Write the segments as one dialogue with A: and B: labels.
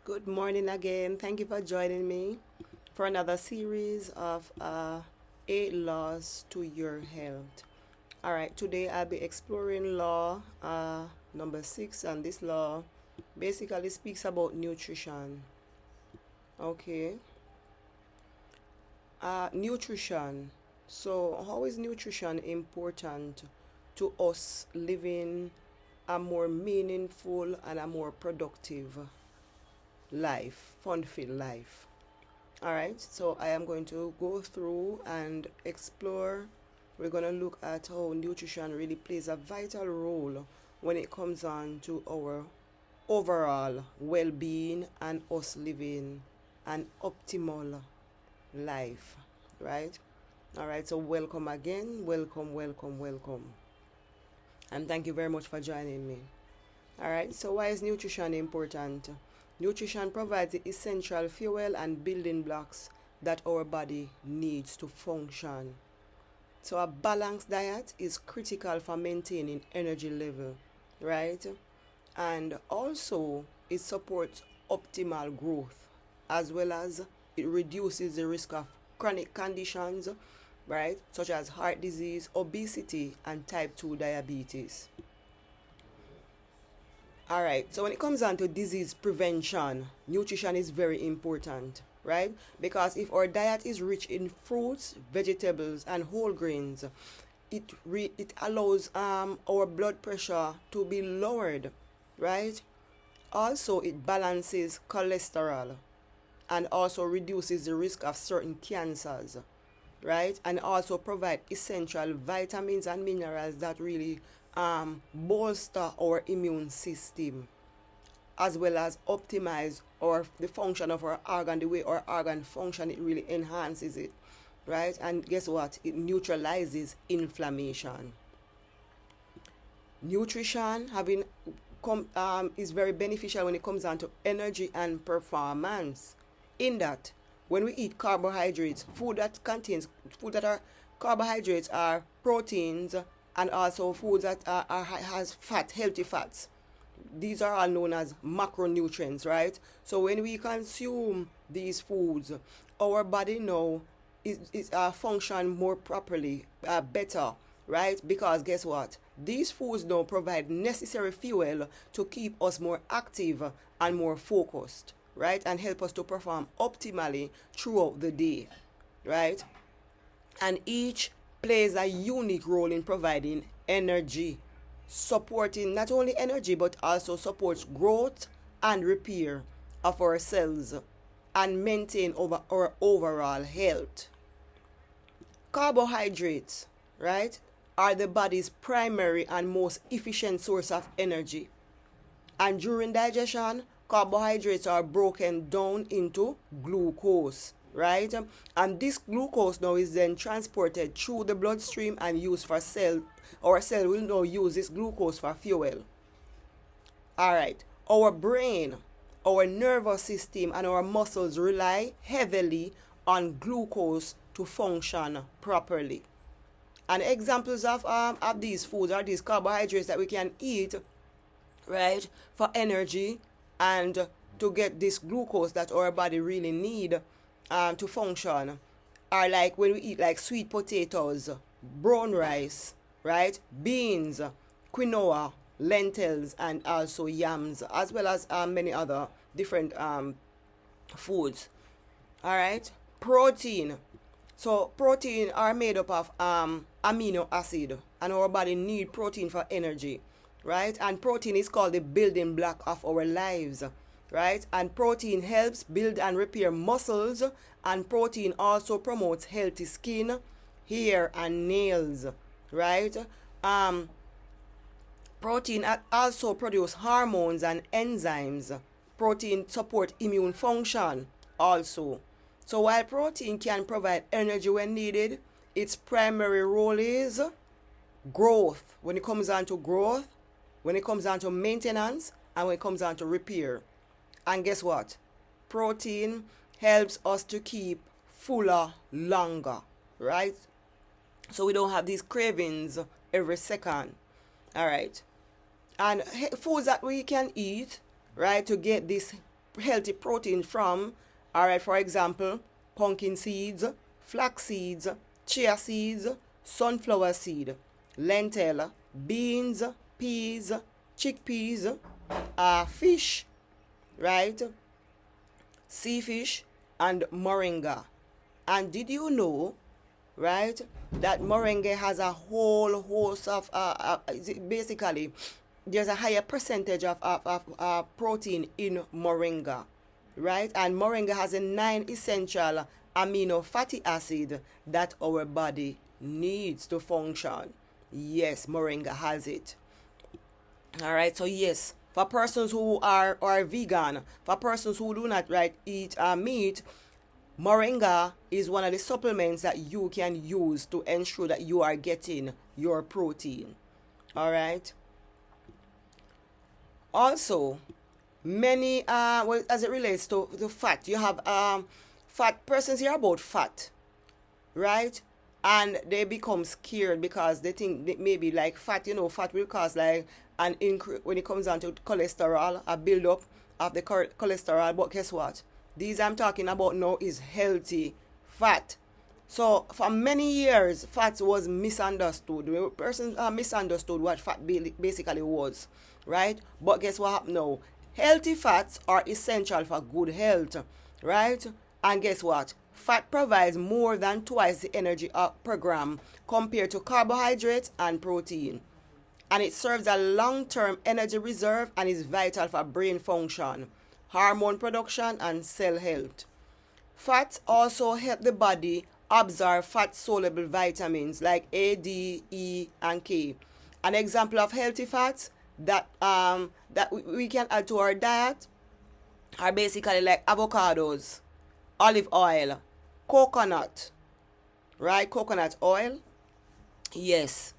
A: Good morning again. Thank you for joining me for another series of 8 laws to your health. All right, today I'll be exploring law number 6, and this law basically speaks about nutrition. Okay, nutrition. So, how is nutrition important to us living a more meaningful and a more productive life, fun filled life? All right, so I am going to go through and explore. We're going to look at how nutrition really plays a vital role when it comes on to our overall well being and us living an optimal life, right? All right, so welcome again. Welcome, welcome, welcome. And thank you very much for joining me. All right, so why is nutrition important? Nutrition provides the essential fuel and building blocks that our body needs to function. So, a balanced diet is critical for maintaining energy level, right? And also, it supports optimal growth, as well as it reduces the risk of chronic conditions, right, such as heart disease, obesity, and type 2 diabetes. All right, so when it comes down to disease prevention, nutrition is very important, right? Because if our diet is rich in fruits, vegetables, and whole grains, it allows our blood pressure to be lowered, right? Also, it balances cholesterol and also reduces the risk of certain cancers, right? And also provide essential vitamins and minerals that really bolster our immune system, as well as optimize the function of our organ, the way our organ function. It really enhances it, right? And guess what? It neutralizes inflammation. Nutrition is very beneficial when it comes down to energy and performance. In that, when we eat carbohydrates, food that are carbohydrates are proteins, and also foods that has fat, healthy fats. These are all known as macronutrients, right? So when we consume these foods, our body now is function more properly, better, right? Because guess what? These foods now provide necessary fuel to keep us more active and more focused, right? And help us to perform optimally throughout the day, right? And each plays a unique role in providing energy, supporting not only energy but also supports growth and repair of our cells and maintain over our overall health. Carbohydrates, right, are the body's primary and most efficient source of energy. And during digestion, carbohydrates are broken down into glucose, right? And this glucose now is then transported through the bloodstream and used for cell. Our cell will now use this glucose for fuel. All right. Our brain, our nervous system, and our muscles rely heavily on glucose to function properly. And examples of these foods are these carbohydrates that we can eat, right, for energy and to get this glucose that our body really need to function, are like when we eat like sweet potatoes, brown rice, right, beans, quinoa, lentils, and also yams, as well as many other different foods. All right, protein. So protein are made up of amino acid, and our body need protein for energy, right? And protein is called the building block of our lives, right? And protein helps build and repair muscles, and protein also promotes healthy skin, hair, and nails, right? Protein also produce hormones and enzymes. Protein support immune function also. So while protein can provide energy when needed, its primary role is growth. When it comes down to growth, when it comes down to maintenance, and when it comes down to repair. And guess what? Protein helps us to keep fuller longer, right? So we don't have these cravings every second. All right. And foods that we can eat, right, to get this healthy protein from, all right, for example, pumpkin seeds, flax seeds, chia seeds, sunflower seed, lentil, beans, peas, chickpeas, fish, right, sea fish, and moringa. And did you know, right, that moringa has a whole host of basically there's a higher percentage of protein in moringa, right? And moringa has a 9 essential amino fatty acid that our body needs to function. Yes, moringa has it. All right, so yes, for persons who are vegan, for persons who do not right eat meat, moringa is one of the supplements that you can use to ensure that you are getting your protein. All right. Also, many well, as it relates to the fat, you have fat persons hear about fat, right? And they become scared because they think that maybe like fat, fat will cause like an increase when it comes down to cholesterol, a build up of the cholesterol. But guess what? These I'm talking about now is healthy fat. So for many years, fat was misunderstood. Persons misunderstood what fat basically was, right? But guess what happened now? Healthy fats are essential for good health, right? And guess what? Fat provides more than twice the energy per gram compared to carbohydrates and protein. And it serves a long-term energy reserve and is vital for brain function, hormone production, and cell health. Fats also help the body absorb fat-soluble vitamins like A, D, E, and K. An example of healthy fats that we can add to our diet are basically like avocados, olive oil, coconut, right? Coconut oil, yes,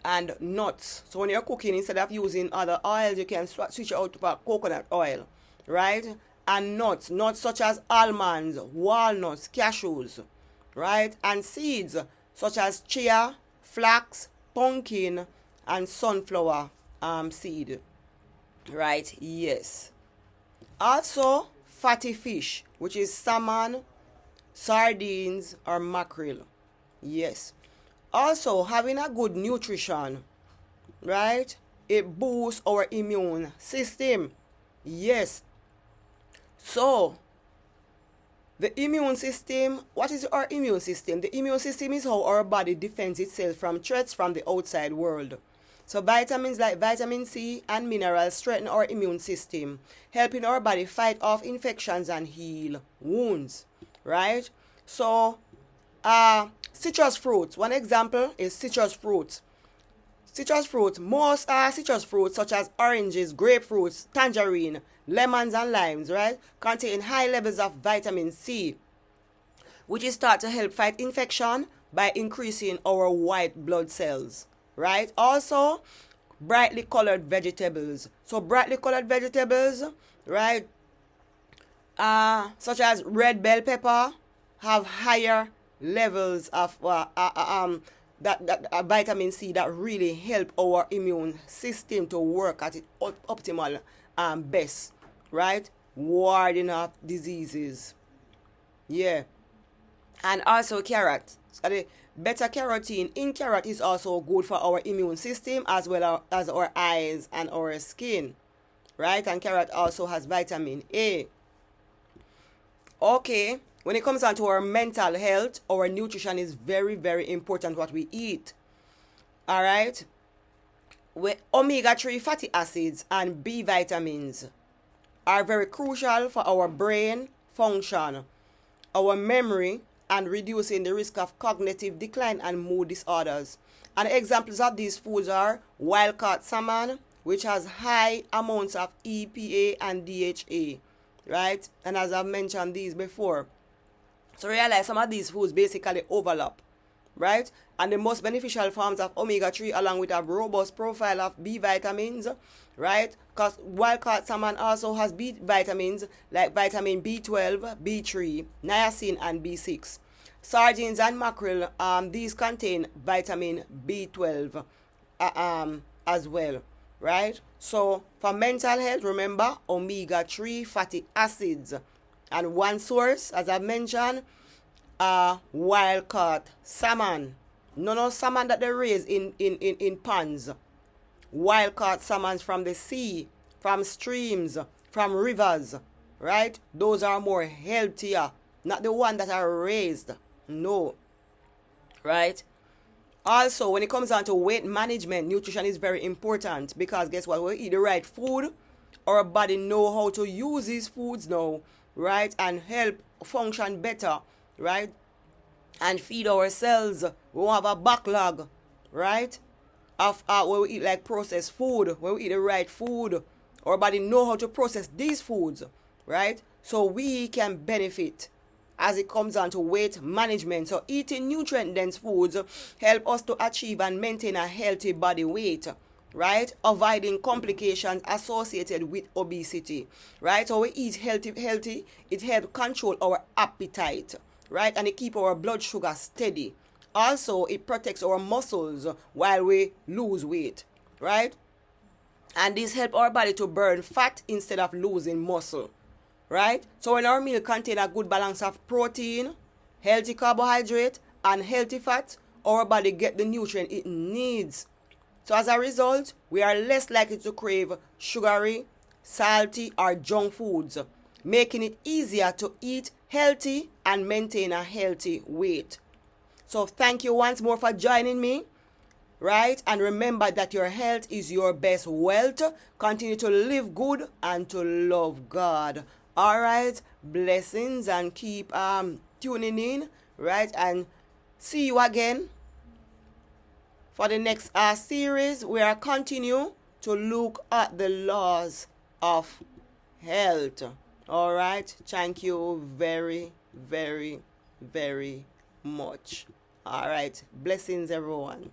A: and nuts. So when you're cooking, instead of using other oils, you can switch out to coconut oil, right? And nuts such as almonds, walnuts, cashews, right? And seeds such as chia, flax, pumpkin, and sunflower seed, right? Yes. Also, fatty fish, which is salmon, sardines, or mackerel. Yes. Also, having a good nutrition, right? It boosts our immune system. Yes. So, the immune system, what is our immune system? The immune system is how our body defends itself from threats from the outside world. So vitamins like vitamin C and minerals strengthen our immune system, helping our body fight off infections and heal wounds, right? So, citrus fruits. One example is citrus fruits. Most citrus fruits such as oranges, grapefruits, tangerine, lemons, and limes, right, contain high levels of vitamin C, which is thought to help fight infection by increasing our white blood cells, right? Also, brightly colored vegetables. So brightly colored vegetables, right, such as red bell pepper, have higher levels of vitamin C that really help our immune system to work at its optimal best, right? Warding off diseases. Yeah. And also carrot. So the beta carotene in carrot is also good for our immune system as well as our eyes and our skin, right? And carrot also has vitamin A. Okay. When it comes down to our mental health, our nutrition is very, very important what we eat. All right? Omega-3 fatty acids and B vitamins are very crucial for our brain function, our memory, and reducing the risk of cognitive decline and mood disorders. And examples of these foods are wild-caught salmon, which has high amounts of EPA and DHA, right? And as I've mentioned these before, so realize some of these foods basically overlap, right? And the most beneficial forms of omega-3 along with a robust profile of B vitamins, right? Because wild-caught salmon also has B vitamins like vitamin B12, B3, niacin, and B6. Sardines and mackerel, these contain vitamin B12 as well, right? So for mental health, remember omega-3 fatty acids. And one source, as I mentioned, wild caught salmon. No salmon that they raise in ponds. Wild caught salmons from the sea, from streams, from rivers, right? Those are more healthier, not the one that are raised. No, right? Also, when it comes down to weight management, nutrition is very important because guess what? When we eat the right food, our body know how to use these foods now, right? And help function better, right? And feed our cells. We won't have a backlog, right? Of when we eat like processed food, when we eat the right food, our body know how to process these foods, right? So we can benefit as it comes down to weight management. So eating nutrient-dense foods help us to achieve and maintain a healthy body weight, right? Avoiding complications associated with obesity, right? So we eat healthy, it helps control our appetite, right? And it keep our blood sugar steady. Also, it protects our muscles while we lose weight, right? And this help our body to burn fat instead of losing muscle, right? So when our meal contain a good balance of protein, healthy carbohydrate, and healthy fat, our body get the nutrient it needs. So as a result, we are less likely to crave sugary, salty, or junk foods, making it easier to eat healthy and maintain a healthy weight. So thank you once more for joining me, right? And remember that your health is your best wealth. Continue to live good and to love God. All right, blessings, and keep tuning in, right? And see you again for the next series where I continue to look at the laws of health. All right, thank you very, very, very much. All right, blessings, everyone.